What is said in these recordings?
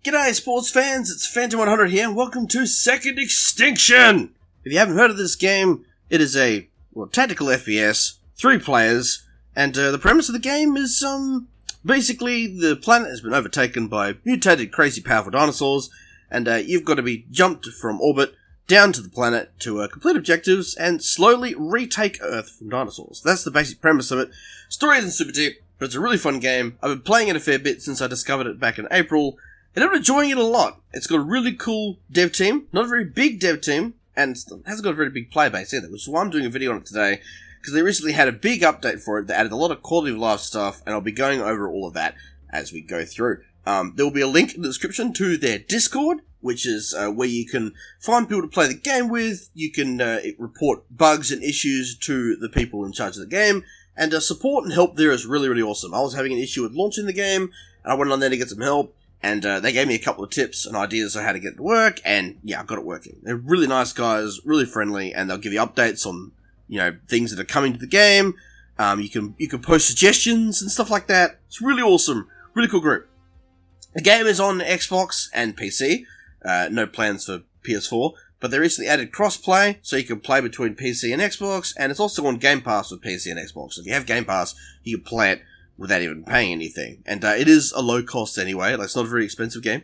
G'day sports fans, it's Phantom100 here, and welcome to Second Extinction! If you haven't heard of this game, it is a tactical FPS, 3 players, and the premise of the game is, basically the planet has been overtaken by mutated, crazy powerful dinosaurs, and you've got to be jumped from orbit down to the planet to complete objectives and slowly retake Earth from dinosaurs. That's the basic premise of it. Story isn't super deep, but it's a really fun game. I've been playing it a fair bit since I discovered it back in April, and I'm enjoying it a lot. It's got a really cool dev team, not a very big dev team, and it hasn't got a very big player base either, which is why I'm doing a video on it today, because they recently had a big update for it that added a lot of quality of life stuff, and I'll be going over all of that as we go through. There will be a link in the description to their Discord, which is where you can find people to play the game with. You can report bugs and issues to the people in charge of the game, and support and help there is really, really awesome. I was having an issue with launching the game, and I went on there to get some help, and they gave me a couple of tips and ideas on how to get it to work, and yeah, I got it working. They're really nice guys, really friendly, and they'll give you updates on, things that are coming to the game. You can post suggestions and stuff like that. It's really awesome. Really cool group. The game is on Xbox and PC. No plans for PS4, but they recently added crossplay, so you can play between PC and Xbox, and it's also on Game Pass with PC and Xbox. So if you have Game Pass, you can play it without even paying anything. And it is a low cost anyway, it's not a very expensive game.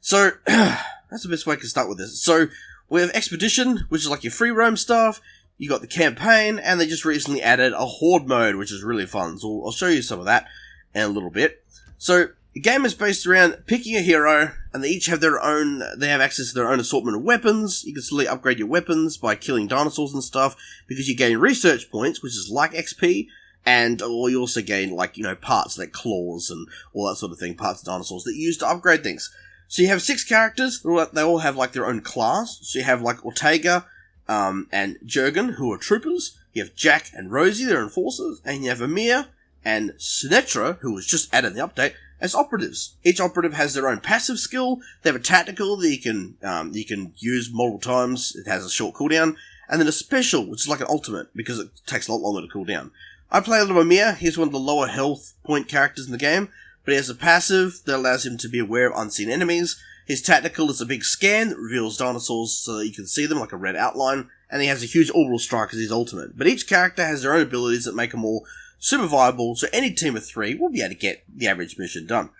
So, that's the best way to start with this. So, we have Expedition, which is like your free roam stuff. You got the campaign, and they just recently added a Horde Mode, which is really fun. So I'll show you some of that in a little bit. So, the game is based around picking a hero, and they each have they have access to their own assortment of weapons. You can slowly upgrade your weapons by killing dinosaurs and stuff, because you gain research points, which is like XP, or you also gain, parts like claws and all that sort of thing, parts of dinosaurs that you use to upgrade things. So you have 6 characters, they all have, their own class. So you have, Ortega, and Jurgen, who are troopers. You have Jack and Rosie, they're enforcers. And you have Amir and Sinetra, who was just added in the update, as operatives. Each operative has their own passive skill. They have a tactical that you can use multiple times. It has a short cooldown. And then a special, which is like an ultimate, because it takes a lot longer to cool down. I play a little Amir. He's one of the lower health point characters in the game, but he has a passive that allows him to be aware of unseen enemies. His tactical is a big scan that reveals dinosaurs so that you can see them like a red outline, and he has a huge orbital strike as his ultimate. But each character has their own abilities that make them all super viable, so any team of 3 will be able to get the average mission done.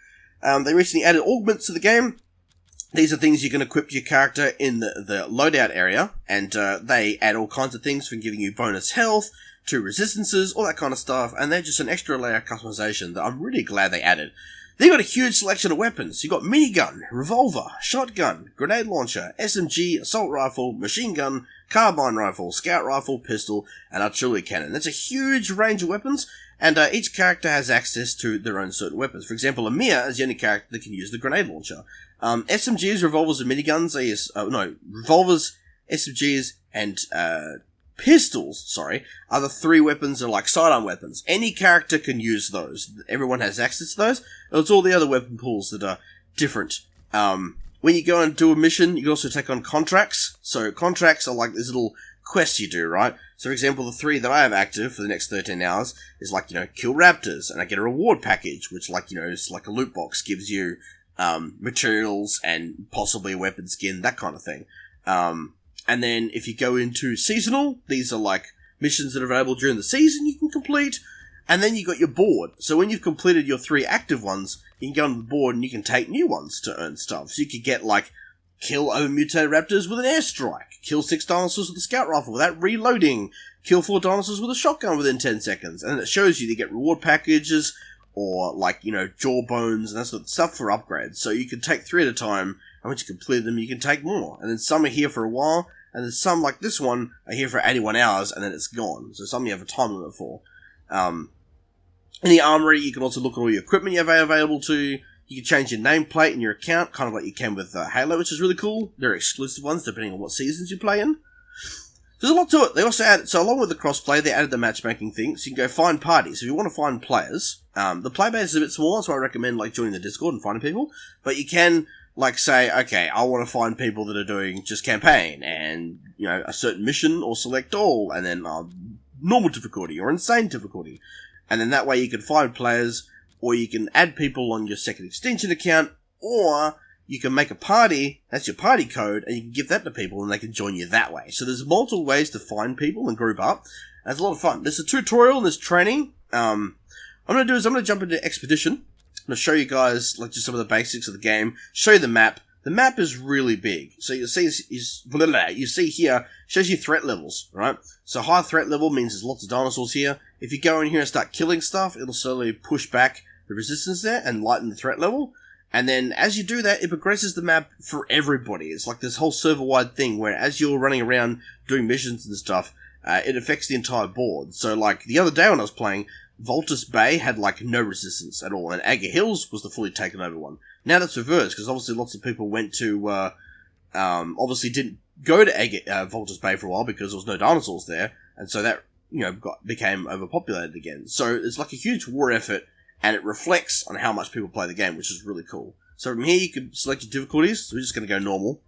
They recently added augments to the game. These are things you can equip your character in the loadout area, and they add all kinds of things from giving you bonus health to resistances, all that kind of stuff, and they're just an extra layer of customization that I'm really glad they added. They've got a huge selection of weapons. You've got minigun, revolver, shotgun, grenade launcher, SMG, assault rifle, machine gun, carbine rifle, scout rifle, pistol, and artillery cannon. That's a huge range of weapons, and each character has access to their own certain weapons. For example, Amir is the only character that can use the grenade launcher. SMGs, revolvers, and miniguns revolvers, SMGs, and pistols, are the 3 weapons that are like sidearm weapons. Any character can use those. Everyone has access to those. And it's all the other weapon pools that are different. When you go and do a mission, you can also take on contracts. So contracts are like these little quests you do, right? So for example, the 3 that I have active for the next 13 hours is kill raptors, and I get a reward package, which is like a loot box, gives you materials and possibly a weapon skin, that kind of thing. And then if you go into seasonal, these are missions that are available during the season you can complete. And then you got your board. So when you've completed your 3 active ones, you can go on the board and you can take new ones to earn stuff. So you could get kill overmutated raptors with an airstrike, kill 6 dinosaurs with a scout rifle without reloading, kill 4 dinosaurs with a shotgun within 10 seconds. And it shows you to get reward packages or jawbones and that sort of stuff for upgrades. So you can take 3 at a time, and once you complete them, you can take more. And then some are here for a while, and then some, like this one, are here for 81 hours, and then it's gone. So some you have a time limit for. In the armory, you can also look at all your equipment you have available to you. You can change your nameplate in your account, kind of like you can with Halo, which is really cool. They're exclusive ones, depending on what seasons you play in. There's a lot to it. They also added, so along with the crossplay, they added the matchmaking thing, so you can go find parties. If you want to find players, the player base is a bit smaller, so I recommend joining the Discord and finding people. But you can say, okay, I want to find people that are doing just campaign and a certain mission, or select all, and then normal difficulty or insane difficulty, and then that way you can find players, or you can add people on your Second Extinction account, or you can make a party, that's your party code, and you can give that to people and they can join you that way. So there's multiple ways to find people and group up. And it's a lot of fun. There's a tutorial and there's training. I'm going to jump into Expedition. I'm going to show you guys like just some of the basics of the game, show you the map. The map is really big. So you see here, shows you threat levels, right? So high threat level means there's lots of dinosaurs here. If you go in here and start killing stuff, it'll slowly push back the resistance there and lighten the threat level. And then as you do that, it progresses the map for everybody. It's like this whole server-wide thing where as you're running around doing missions and stuff, it affects the entire board. So like the other day when I was playing, Voltus Bay had like no resistance at all, and Aga Hills was the fully taken over one. Now that's reversed, because obviously lots of people went to, obviously didn't go to Voltus Bay for a while because there was no dinosaurs there, and so that, became overpopulated again. So it's like a huge war effort, and it reflects on how much people play the game, which is really cool. So from here you can select your difficulties, so we're just going to go normal.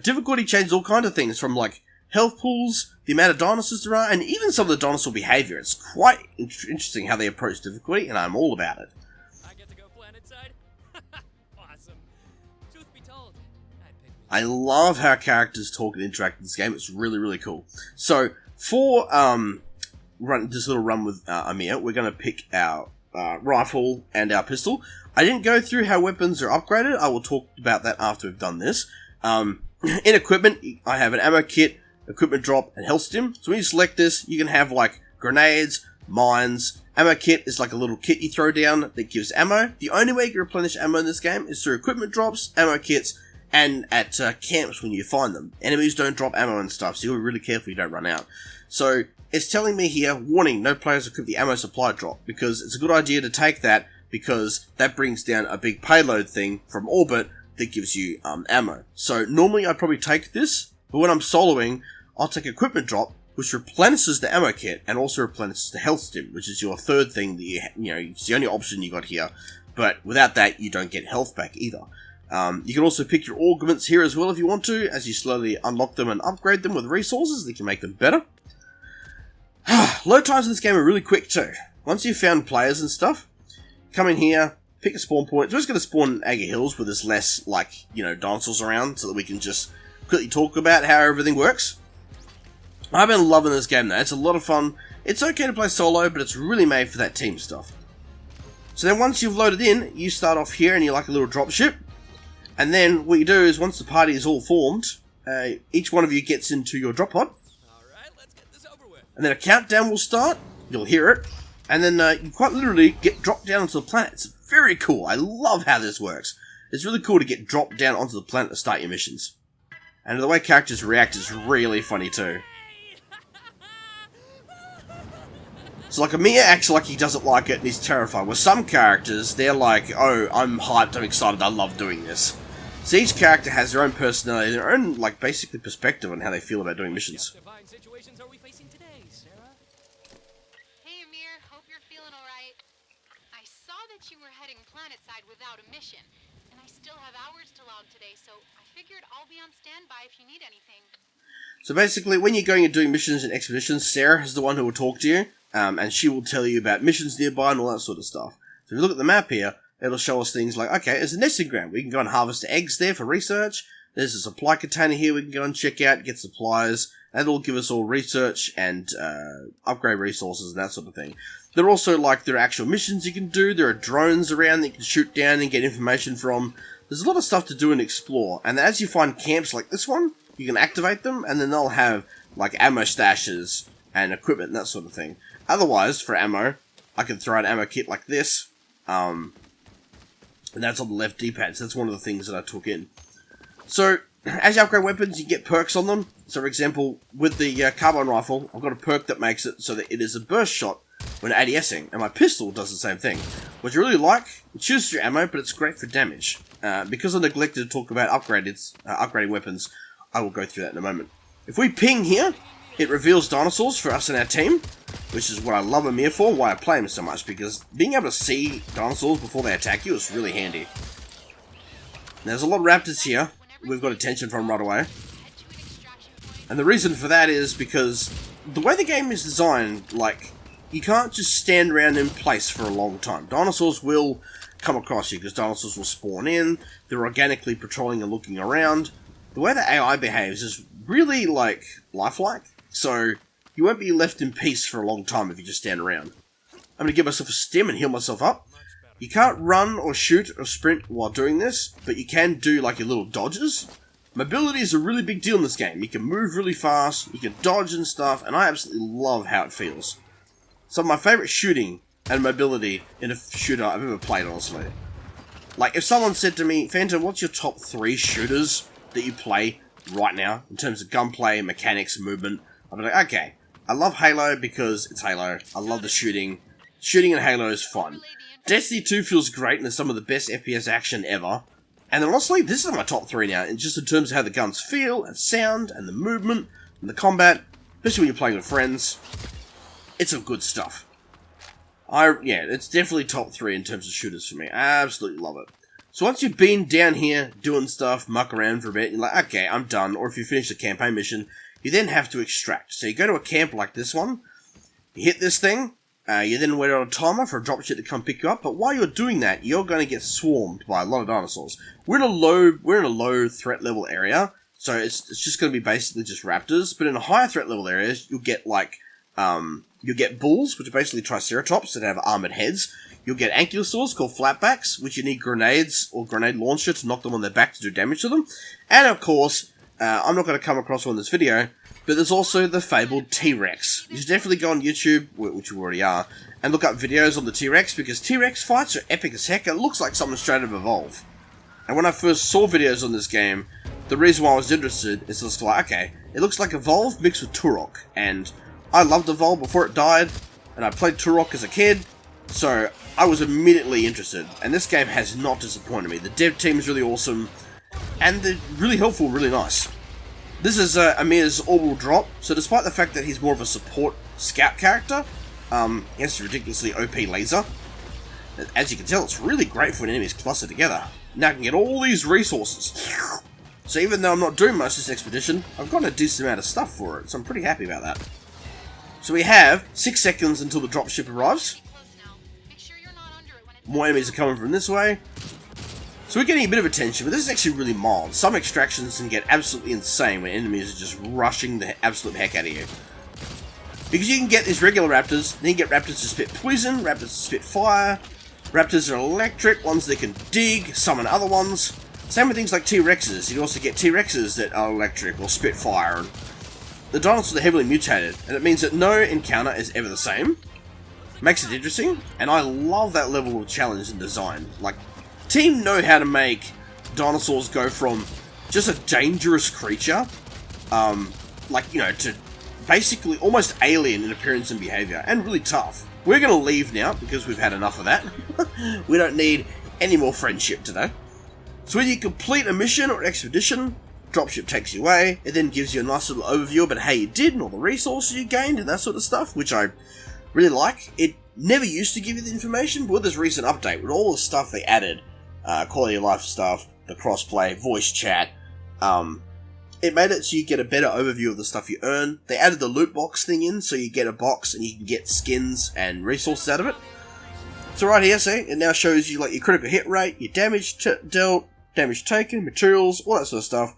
Difficulty changes all kinds of things, from like health pools, the amount of dinosaurs there are, and even some of the dinosaur behavior. It's quite interesting how they approach difficulty, and I'm all about it. I get to go planet side? Awesome. Truth be told, I'd pick I love how characters talk and interact in this game. It's really, really cool. So, for this little run with Amir, we're going to pick our rifle and our pistol. I didn't go through how weapons are upgraded. I will talk about that after we've done this. In equipment, I have an ammo kit, equipment drop, and health stim. So when you select this, you can have like grenades, mines. Ammo kit is like a little kit you throw down that gives ammo. The only way you can replenish ammo in this game is through equipment drops, ammo kits, and at camps when you find them. Enemies don't drop ammo and stuff, so you'll be really careful you don't run out. So it's telling me here, warning, no players equip the ammo supply drop, because it's a good idea to take that, because that brings down a big payload thing from orbit that gives you ammo. So normally I'd probably take this, but when I'm soloing, I'll take equipment drop, which replenishes the ammo kit and also replenishes the health stim, which is your third thing that it's the only option you got here. But without that, you don't get health back either. You can also pick your augments here as well if you want to, as you slowly unlock them and upgrade them with resources that can make them better. Load times in this game are really quick too. Once you've found players and stuff, come in here, pick a spawn point. So we're just going to spawn Aga Hills where there's less, dinosaurs around, so that we can just quickly talk about how everything works. I've been loving this game though. It's a lot of fun. It's okay to play solo, but it's really made for that team stuff. So then once you've loaded in, you start off here and you're like a little dropship. And then what you do is once the party is all formed, each one of you gets into your drop pod. Alright, let's get this over with. And then a countdown will start. You'll hear it. And then you quite literally get dropped down onto the planet. It's very cool. I love how this works. It's really cool to get dropped down onto the planet to start your missions. And the way characters react is really funny too. So like Amir acts like he doesn't like it and he's terrified. With some characters, they're like, oh, I'm hyped, I'm excited, I love doing this. So each character has their own personality, their own, basically perspective on how they feel about doing missions. What defying situations are we facing today, Sarah? Hey Amir, hope you're feeling alright. I saw that you were heading planetside without a mission, and I still have hours to log today, so I figured I'll be on standby if you need anything. So basically, when you're going and doing missions and expeditions, Sarah is the one who will talk to you, and she will tell you about missions nearby and all that sort of stuff. So if you look at the map here, it'll show us things like, okay, there's a nesting ground. We can go and harvest eggs there for research. There's a supply container here we can go and check out, get supplies. That'll give us all research and upgrade resources and that sort of thing. There are also, there are actual missions you can do. There are drones around that you can shoot down and get information from. There's a lot of stuff to do and explore. And as you find camps like this one, you can activate them, and then they'll have, ammo stashes and equipment and that sort of thing. Otherwise, for ammo, I can throw an ammo kit like this. And that's on the left D-pad, so that's one of the things that I took in. So, as you upgrade weapons, you get perks on them. So, for example, with the carbine rifle, I've got a perk that makes it so that it is a burst shot when ADSing, and my pistol does the same thing. What you really like, it shoots through ammo, but it's great for damage. Because I neglected to talk about upgrading weapons, I will go through that in a moment. If we ping here, it reveals dinosaurs for us and our team, which is what I love Amir for, why I play him so much, because being able to see dinosaurs before they attack you is really handy. Now, there's a lot of raptors here we've got attention from right away. And the reason for that is because the way the game is designed, you can't just stand around in place for a long time. Dinosaurs will come across you, because dinosaurs will spawn in, they're organically patrolling and looking around. The way the AI behaves is really, like, lifelike, so you won't be left in peace for a long time if you just stand around. I'm going to give myself a stim and heal myself up. You can't run or shoot or sprint while doing this, but you can do, like, your little dodges. Mobility is a really big deal in this game. You can move really fast, you can dodge and stuff, and I absolutely love how it feels. Some of my favourite shooting and mobility in a shooter I've ever played, honestly. Like, if someone said to me, Phantom, what's your top 3 shooters that you play right now, in terms of gunplay, mechanics, movement, I'd be like, okay, I love Halo because it's Halo, I love the shooting. Shooting in Halo is fun. Destiny 2 feels great and is some of the best FPS action ever. And then honestly, this is my top 3 now, and just in terms of how the guns feel, and sound, and the movement, and the combat, especially when you're playing with friends. It's some good stuff. Yeah, it's definitely top 3 in terms of shooters for me. I absolutely love it. So once you've been down here, doing stuff, muck around for a bit, you're like, okay, I'm done. Or if you finish the campaign mission, you then have to extract. So you go to a camp like this one, you hit this thing, you then wait on a timer for a dropship to come pick you up, but while you're doing that, you're going to get swarmed by a lot of dinosaurs. We're in a low threat level area, so it's just going to be basically just raptors, but in a higher threat level areas, you'll get like, you'll get bulls, which are basically triceratops that have armored heads. You'll get ankylosaurs called flatbacks, which you need grenades or grenade launcher to knock them on their back to do damage to them. And of course, I'm not going to come across one in this video, but there's also the fabled T-Rex. You should definitely go on YouTube, which you already are, and look up videos on the T-Rex, because T-Rex fights are epic as heck. It looks like something straight out of Evolve. And when I first saw videos on this game, the reason why I was interested is just like, okay, it looks like Evolve mixed with Turok, and I loved Evolve before it died, and I played Turok as a kid, so I was immediately interested, and this game has not disappointed me. The dev team is really awesome, and they're really helpful, really nice. This is Amir's orbital drop, so despite the fact that he's more of a support scout character, he has a ridiculously OP laser. As you can tell, it's really great when enemies cluster together. Now I can get all these resources. So even though I'm not doing much this expedition, I've got a decent amount of stuff for it, so I'm pretty happy about that. So we have 6 seconds until the dropship arrives. More enemies are coming from this way. So we're getting a bit of attention, but this is actually really mild. Some extractions can get absolutely insane when enemies are just rushing the absolute heck out of you. Because you can get these regular raptors, then you get raptors to spit poison, raptors to spit fire, raptors are electric, ones that can dig, summon other ones. Same with things like T-Rexes. You can also get T-Rexes that are electric or spit fire. And the dinosaurs are heavily mutated, and it means that no encounter is ever the same. Makes it interesting, and I love that level of challenge and design. Like, team know how to make dinosaurs go from just a dangerous creature, like, you know, to basically almost alien in appearance and behavior, and really tough. We're gonna leave now, because we've had enough of that. We don't need any more friendship today. So when you complete a mission or expedition, dropship takes you away, it then gives you a nice little overview about how you did and all the resources you gained and that sort of stuff, which I really like. It never used to give you the information, but with this recent update, with all the stuff they added, quality of life stuff, the crossplay, voice chat, it made it so you get a better overview of the stuff you earn. They added the loot box thing in, so you get a box and you can get skins and resources out of it. So right here, see, it now shows you like your critical hit rate, your damage dealt, damage taken, materials, all that sort of stuff.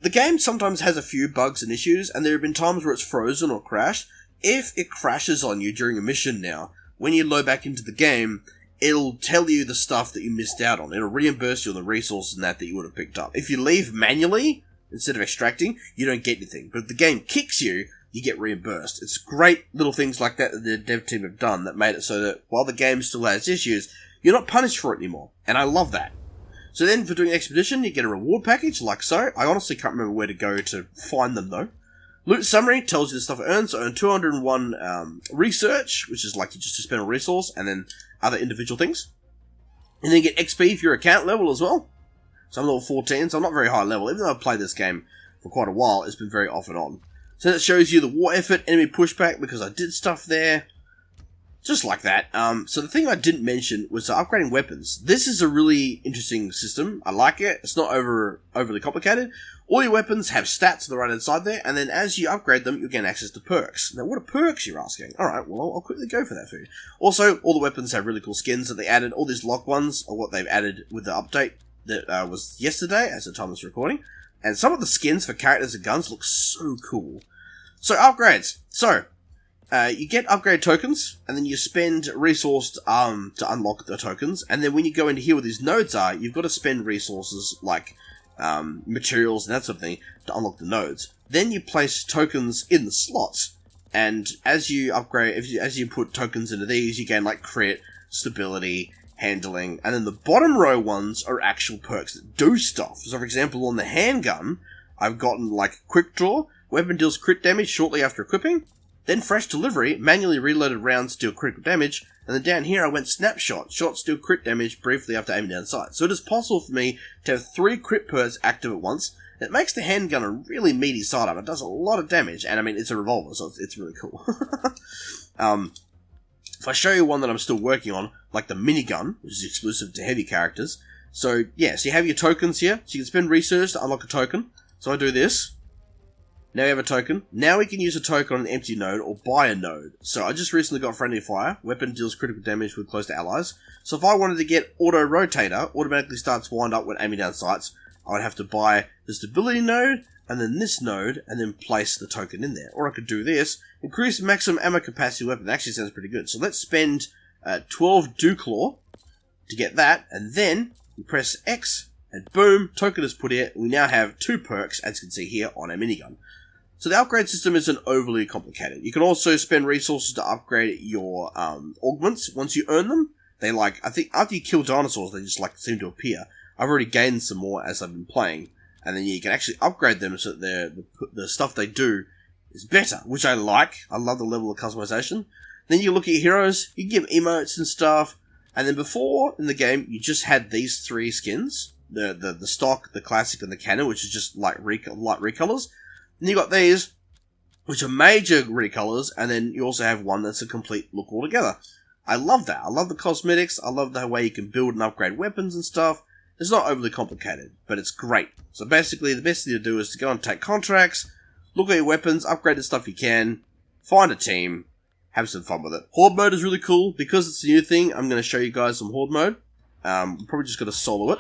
The game sometimes has a few bugs and issues, and there have been times where it's frozen or crashed. If it crashes on you during a mission now, when you load back into the game, it'll tell you the stuff that you missed out on. It'll reimburse you on the resources and that you would have picked up. If you leave manually, instead of extracting, you don't get anything. But if the game kicks you, you get reimbursed. It's great little things like that that the dev team have done that made it so that while the game still has issues, you're not punished for it anymore. And I love that. So then for doing an expedition, you get a reward package like so. I honestly can't remember where to go to find them though. Loot summary tells you the stuff it earns. So I earn 201 research, which is like you just spend a resource, and then other individual things. And then you get XP for your account level as well. So I'm level 14, so I'm not very high level. Even though I've played this game for quite a while, it's been very off and on. So that shows you the war effort, enemy pushback, because I did stuff there. just like that. So the thing I didn't mention was upgrading weapons. This is a really interesting system. I like it. It's not overly complicated. All your weapons have stats on the right hand side there, and then as you upgrade them, you'll gain access to perks. Now, what are perks, you're asking? Alright, well, I'll quickly go for that for you. Also, all the weapons have really cool skins that they added. All these lock ones are what they've added with the update that was yesterday, as the time of this recording. And some of the skins for characters and guns look so cool. So, upgrades. So, you get upgrade tokens, and then you spend resource to unlock the tokens, and then when you go into here where these nodes are, you've got to spend resources like materials and that sort of thing to unlock the nodes. Then you place tokens in the slots, and as you upgrade, as you put tokens into these, you gain like crit, stability, handling, and then the bottom row ones are actual perks that do stuff. So for example, on the handgun, I've gotten like quick draw, weapon deals crit damage shortly after equipping, then fresh delivery, manually reloaded rounds deal critical damage, and then down here I went snapshot, shots deal crit damage briefly after aiming down sight. So it is possible for me to have 3 crit perks active at once. It makes the handgun a really meaty sidearm. It does a lot of damage, and I mean, it's a revolver, so it's really cool. If I show you one that I'm still working on, like the minigun, which is exclusive to heavy characters. So yeah, so you have your tokens here, so you can spend research to unlock a token. So I do this. Now we have a token. Now we can use a token on an empty node or buy a node. So I just recently got Friendly Fire. Weapon deals critical damage with close to allies. So if I wanted to get Auto Rotator, automatically starts wind up when aiming down sights, I would have to buy the stability node, and then this node, and then place the token in there. Or I could do this. Increase maximum ammo capacity weapon. That actually sounds pretty good. So let's spend 12 Dewclaw to get that, and then we press X, and boom, token is put here. We now have 2 perks, as you can see here, on a minigun. So the upgrade system isn't overly complicated. You can also spend resources to upgrade your augments once you earn them. They I think after you kill dinosaurs, they just seem to appear. I've already gained some more as I've been playing. And then you can actually upgrade them so that the stuff they do is better, which I like. I love the level of customization. Then you look at your heroes, you give emotes and stuff. And then before, in the game, you just had these 3 skins. The stock, the classic, and the cannon, which is just light recolors. And you got these, which are major recolors, and then you also have one that's a complete look altogether. I love that. I love the cosmetics. I love the way you can build and upgrade weapons and stuff. It's not overly complicated, but it's great. So basically, the best thing to do is to go and take contracts, look at your weapons, upgrade the stuff you can, find a team, have some fun with it. Horde Mode is really cool. Because it's a new thing, I'm going to show you guys some Horde Mode. I'm probably just going to solo it.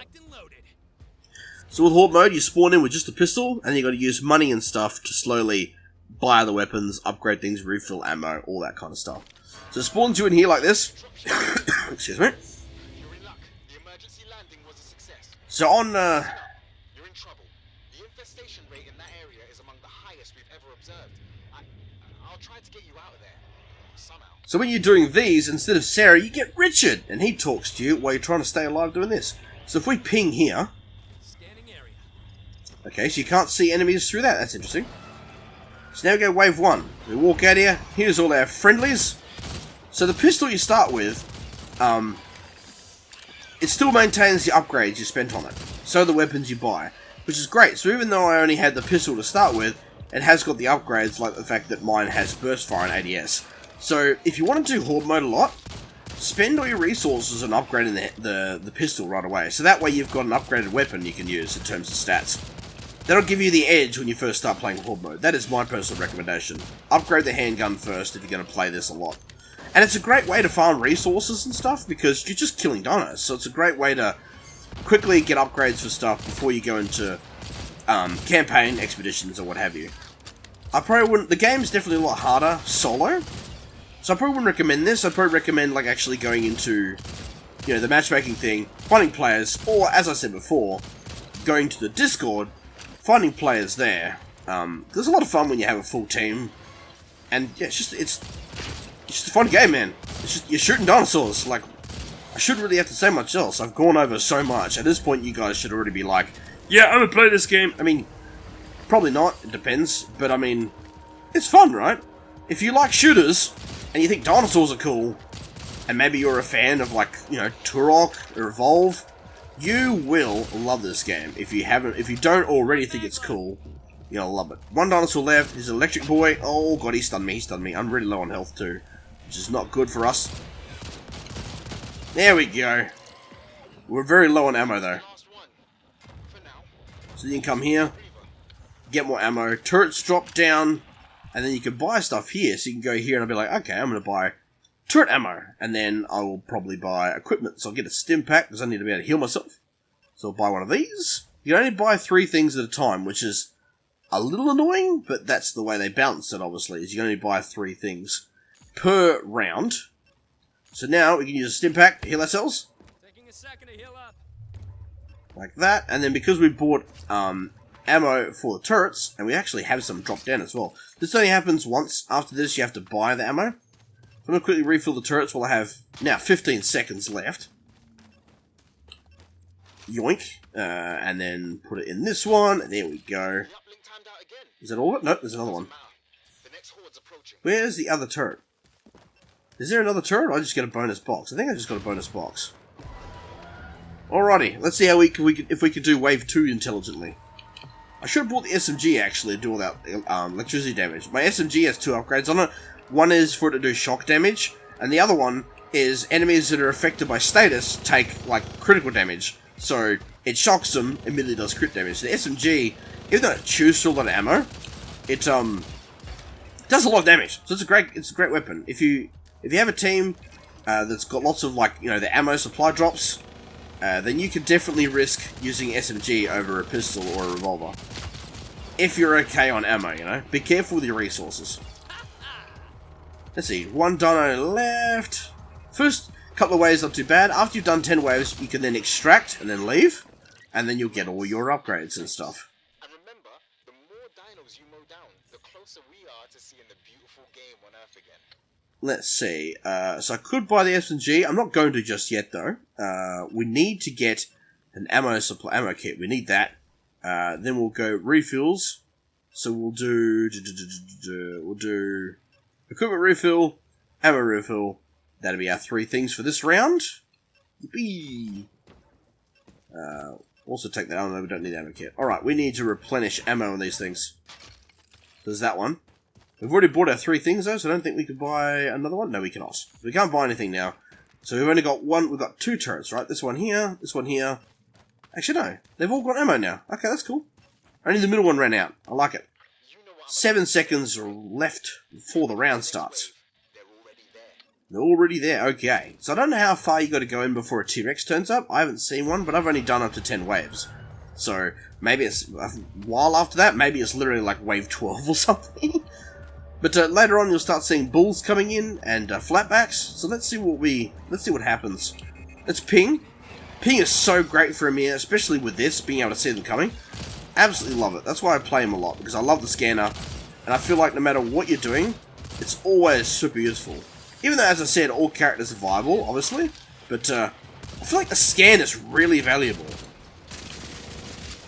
So with Horde Mode, you spawn in with just a pistol, and you got to use money and stuff to slowly buy the weapons, upgrade things, refill ammo, all that kind of stuff. So it spawns you in here like this. Excuse me. So on, You're in trouble. The infestation rate in that area is among the highest we've ever observed. I'll try to get you out of there. Somehow. So when you're doing these, instead of Sarah, you get Richard, and he talks to you while you're trying to stay alive doing this. So if we ping here... Okay, so you can't see enemies through that. That's interesting. So now we go wave 1. We walk out here. Here's all our friendlies. So the pistol you start with, it still maintains the upgrades you spent on it. So the weapons you buy, which is great. So even though I only had the pistol to start with, it has got the upgrades, like the fact that mine has burst fire and ADS. So if you want to do Horde Mode a lot, spend all your resources on upgrading the pistol right away. So that way you've got an upgraded weapon you can use in terms of stats. That'll give you the edge when you first start playing Horde Mode. That is my personal recommendation. Upgrade the handgun first if you're going to play this a lot. And it's a great way to farm resources and stuff because you're just killing dinos. So it's a great way to quickly get upgrades for stuff before you go into campaign, expeditions, or what have you. I probably wouldn't... The game's definitely a lot harder solo. So I probably wouldn't recommend this. I'd probably recommend actually going into, the matchmaking thing, finding players, or as I said before, going to the Discord, finding players there. There's a lot of fun when you have a full team. And yeah, it's just a fun game, man. It's just, you're shooting dinosaurs. I shouldn't really have to say much else. I've gone over so much. At this point, you guys should already be like, yeah, I'm gonna play this game. I mean, probably not. It depends. But I mean, it's fun, right? If you like shooters, and you think dinosaurs are cool, and maybe you're a fan of Turok or Evolve, you will love this game. If you don't already think it's cool, you'll love it. One dinosaur left. His electric boy. Oh god, he stunned me. I'm really low on health too. which is not good for us. There we go. We're very low on ammo though. Last one. For now. So you can come here, get more ammo, turrets drop down, and then you can buy stuff here. So you can go here and I'll be like, okay, I'm going to buy turret ammo, and then I will probably buy equipment. So I'll get a stim pack because I need to be able to heal myself. So I'll buy one of these. You can only buy 3 things at a time, which is a little annoying, but that's the way they balance it, obviously, is you can only buy 3 things per round. So now we can use a stim pack to heal ourselves. Taking a second to heal up. Like that, and then because we bought ammo for the turrets, and we actually have some drop down as well. This only happens once. After this, you have to buy the ammo. So I'm going to quickly refill the turrets while I have now 15 seconds left. Yoink. And then put it in this one. There we go. The uplink timed out again. Is that all of it? Nope, there's another one. The next horde's approaching. Where's the other turret? Is there another turret, or I just get a bonus box? I think I just got a bonus box. Alrighty, let's see how if we could do wave 2 intelligently. I should have bought the SMG actually to do all that electricity damage. My SMG has 2 upgrades on it. One is for it to do shock damage, and the other one is enemies that are affected by status take like critical damage. So it shocks them, immediately does crit damage. The SMG, even though it chews through a lot of ammo, it does a lot of damage. So it's a great weapon. If you have a team that's got lots of the ammo supply drops, then you can definitely risk using SMG over a pistol or a revolver. If you're okay on ammo, Be careful with your resources. Let's see, 1 dino left. First couple of waves not too bad. After you've done 10 waves, you can then extract and then leave, and then you'll get all your upgrades and stuff. And remember, the more dinos you mow down, the closer we are to seeing the beautiful game on Earth again. Let's see, so I could buy the SMG. I'm not going to just yet though. We need to get an ammo kit. We need that. Then we'll go refills. So we'll do equipment refill, ammo refill. That'll be our 3 things for this round. Yippee! Also take that. Oh no, we don't need ammo kit. Alright, we need to replenish ammo on these things. There's that one. We've already bought our 3 things though, so I don't think we could buy another one. No, we cannot. We can't buy anything now. So we've only got one. We've got 2 turrets, right? This one here, this one here. Actually, no. They've all got ammo now. Okay, that's cool. Only the middle one ran out. I like it. 7 seconds left before the round starts. They're already there. Okay. So I don't know how far you got to go in before a T-Rex turns up. I haven't seen one, but I've only done up to 10 waves. So maybe it's a while after that. Maybe it's literally like wave 12 or something. But later on, you'll start seeing bulls coming in and flatbacks. So let's see what happens. Let's ping. Ping is so great for Amir, especially with this, being able to see them coming. Absolutely love it. That's why I play him a lot, because I love the scanner, and I feel like no matter what you're doing, it's always super useful. Even though, as I said, all characters are viable, obviously, but I feel like the scan is really valuable.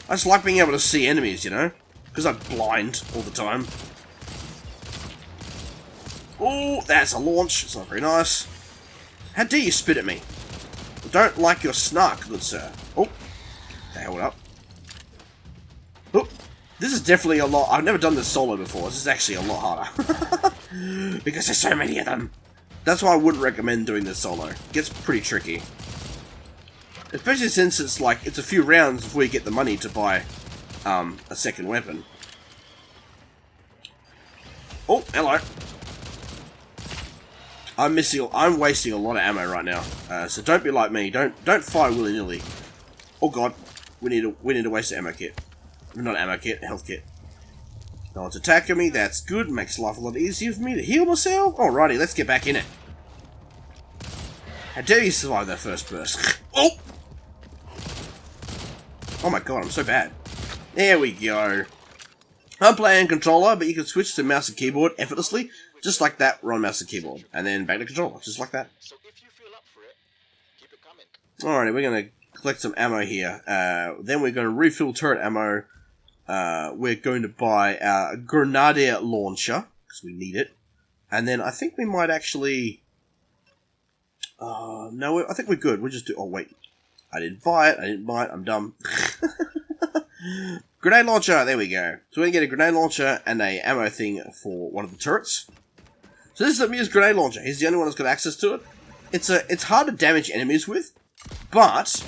I just like being able to see enemies, because I'm blind all the time. Oh, that's a launch. It's not very nice. How dare you spit at me? I don't like your snark, good sir. Oh, hold up. Oh, this is definitely a lot. I've never done this solo before. This is actually a lot harder. Because there's so many of them. That's why I wouldn't recommend doing this solo. It gets pretty tricky. Especially since it's a few rounds before you get the money to buy a second weapon. Oh, hello. I'm wasting a lot of ammo right now. So don't be like me. Don't fire willy-nilly. Oh god. We need to waste the ammo kit. Not ammo kit, health kit. No one's attacking me, that's good. Makes life a lot easier for me to heal myself. Alrighty, let's get back in it. How dare you survive that first burst? Oh! Oh my god, I'm so bad. There we go. I'm playing controller, but you can switch to mouse and keyboard effortlessly. Just like that, we're on mouse and keyboard. And then back to controller, just like that. So if you feel up for it, keep it coming. Alrighty, we're going to collect some ammo here. Then we're going to refill turret ammo. We're going to buy a grenadier launcher, because we need it. And then I think we might actually... no, I think we're good. We'll just do... Oh, wait. I didn't buy it. I'm dumb. Grenade launcher, there we go. So we're going to get a grenade launcher and a ammo thing for one of the turrets. So this is Amir's grenade launcher. He's the only one that's got access to it. It's hard to damage enemies with, but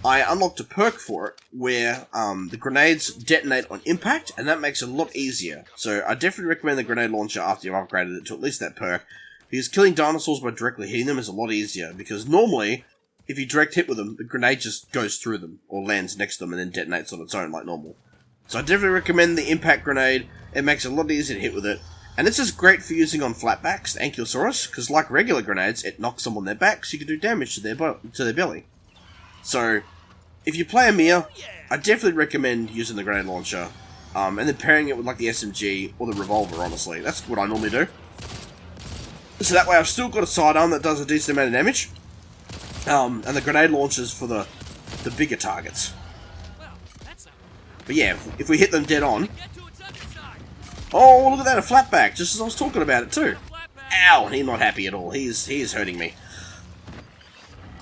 I unlocked a perk for it where the grenades detonate on impact, and that makes it a lot easier. So I definitely recommend the grenade launcher after you've upgraded it to at least that perk, because killing dinosaurs by directly hitting them is a lot easier, because normally, if you direct hit with them, the grenade just goes through them, or lands next to them and then detonates on its own like normal. So I definitely recommend the impact grenade. It makes it a lot easier to hit with it. And this is great for using on flatbacks, the Ankylosaurus, because like regular grenades, it knocks them on their back, so you can do damage to their belly. So, if you play Amir, I definitely recommend using the grenade launcher, and then pairing it with like the SMG or the revolver, honestly. That's what I normally do. So that way I've still got a sidearm that does a decent amount of damage, and the grenade launchers for the bigger targets. But yeah, if we hit them dead on... Oh, look at that, a flatback, just as I was talking about it too. Ow, he's not happy at all. He is hurting me.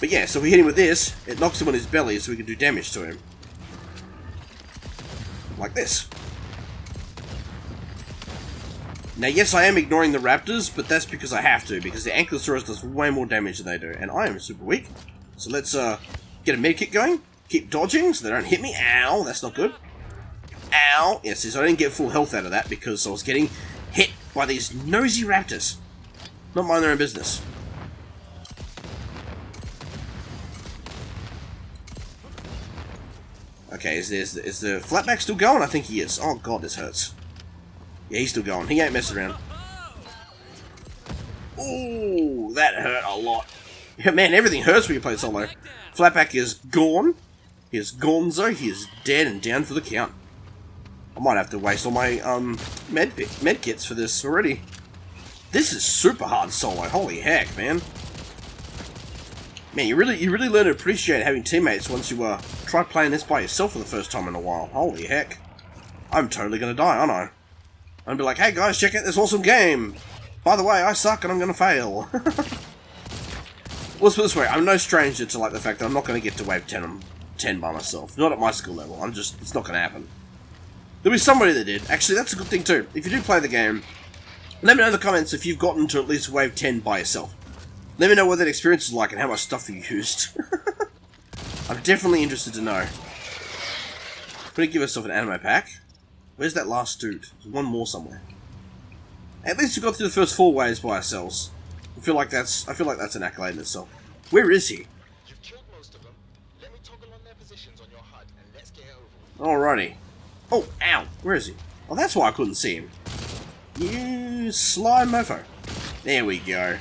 But yeah, so if we hit him with this, it knocks him on his belly so we can do damage to him. Like this. Now yes, I am ignoring the raptors, but that's because I have to, because the Ankylosaurus does way more damage than they do, and I am super weak. So let's get a medkit going, keep dodging so they don't hit me. Ow, that's not good. Ow! Yes, so I didn't get full health out of that because I was getting hit by these nosy raptors. Not mind their own business. Okay, is the flatback still going? I think he is. Oh god, this hurts. Yeah, he's still going. He ain't messing around. Ooh, that hurt a lot. Yeah, man, everything hurts when you play solo. Flatback is gone. He is gonzo. He is dead and down for the count. I might have to waste all my med kits for this already. This is super hard solo. Holy heck, man! Man, you really learn to appreciate having teammates once you try playing this by yourself for the first time in a while. Holy heck! I'm totally gonna die, aren't I? I'm gonna be like, hey guys, check out this awesome game. By the way, I suck and I'm gonna fail. Let's put it this way: I'm no stranger to like the fact that I'm not gonna get to wave 10 by myself. Not at my skill level. It's not gonna happen. There'll be somebody that did. Actually, that's a good thing too. If you do play the game, let me know in the comments if you've gotten to at least wave 10 by yourself. Let me know what that experience is like and how much stuff you used. I'm definitely interested to know. I'm gonna give ourselves an anime pack. Where's that last dude? There's one more somewhere. At least we got through the first 4 waves by ourselves. I feel like that's an accolade in itself. Where is he? You've killed most of them. Let me toggle on their positions on your HUD and let's get it over with. Alrighty. Oh, ow! Where is he? Oh, that's why I couldn't see him. You sly mofo. There we go.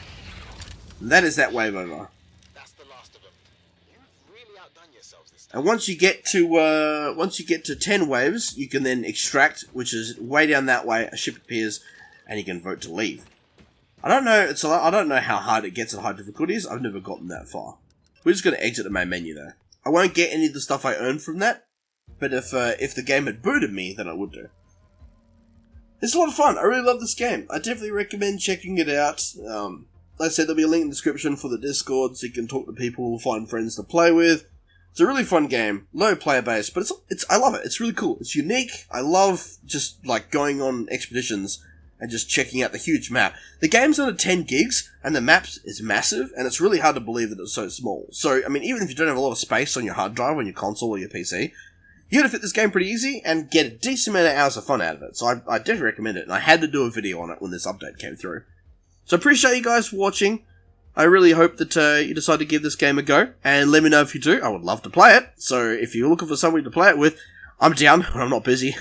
That is that wave over. That's the last of them. You've really outdone yourselves this time. And once you get to 10 waves, you can then extract, which is way down that way. A ship appears, and you can vote to leave. I don't know how hard it gets at high difficulties. I've never gotten that far. We're just going to exit the main menu though. I won't get any of the stuff I earned from that. But if the game had booted me, then I would do. It's a lot of fun. I really love this game. I definitely recommend checking it out. Like I said, there'll be a link in the description for the Discord, so you can talk to people, find friends to play with. It's a really fun game. Low player base, but I love it. It's really cool. It's unique. I love just like going on expeditions and just checking out the huge map. The game's under 10 gigs, and the map is massive, and it's really hard to believe that it's so small. So, I mean, even if you don't have a lot of space on your hard drive, on your console or your PC, you're going to fit this game pretty easy and get a decent amount of hours of fun out of it. So I definitely recommend it, and I had to do a video on it when this update came through. So I appreciate you guys watching. I really hope that you decide to give this game a go, and let me know if you do. I would love to play it. So if you're looking for somebody to play it with, I'm down when I'm not busy.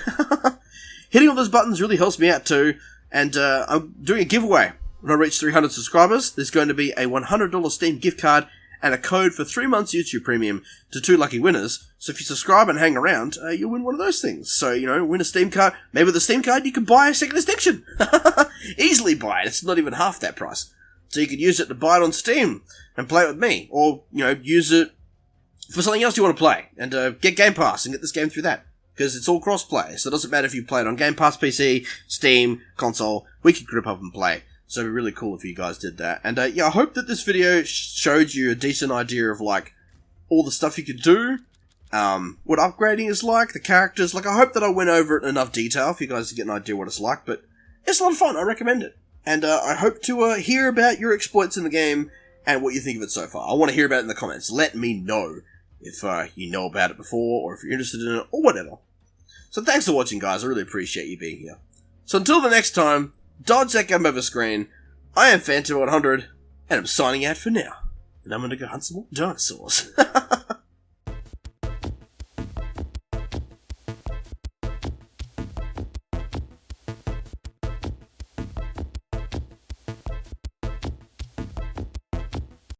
Hitting all those buttons really helps me out too, and I'm doing a giveaway. When I reach 300 subscribers, there's going to be a $100 Steam gift card and a code for 3 months YouTube Premium to 2 lucky winners. So if you subscribe and hang around, you'll win one of those things. So, win a Steam card. Maybe with a Steam card, you can buy a Second Extinction. Easily buy it. It's not even half that price. So you could use it to buy it on Steam and play it with me. Or, use it for something else you want to play. And get Game Pass and get this game through that. Because it's all crossplay. So it doesn't matter if you play it on Game Pass PC, Steam, console. We can group up and play. So it'd be really cool if you guys did that. And yeah, I hope that this video showed you a decent idea of like all the stuff you could do, what upgrading is like, the characters. Like, I hope that I went over it in enough detail for you guys to get an idea what it's like. But it's a lot of fun. I recommend it. And I hope to hear about your exploits in the game and what you think of it so far. I want to hear about it in the comments. Let me know if you know about it before, or if you're interested in it, or whatever. So thanks for watching, guys. I really appreciate you being here. So until the next time, dodge that game over screen. I am Phantom100, and I'm signing out for now. And I'm gonna go hunt some more dinosaurs.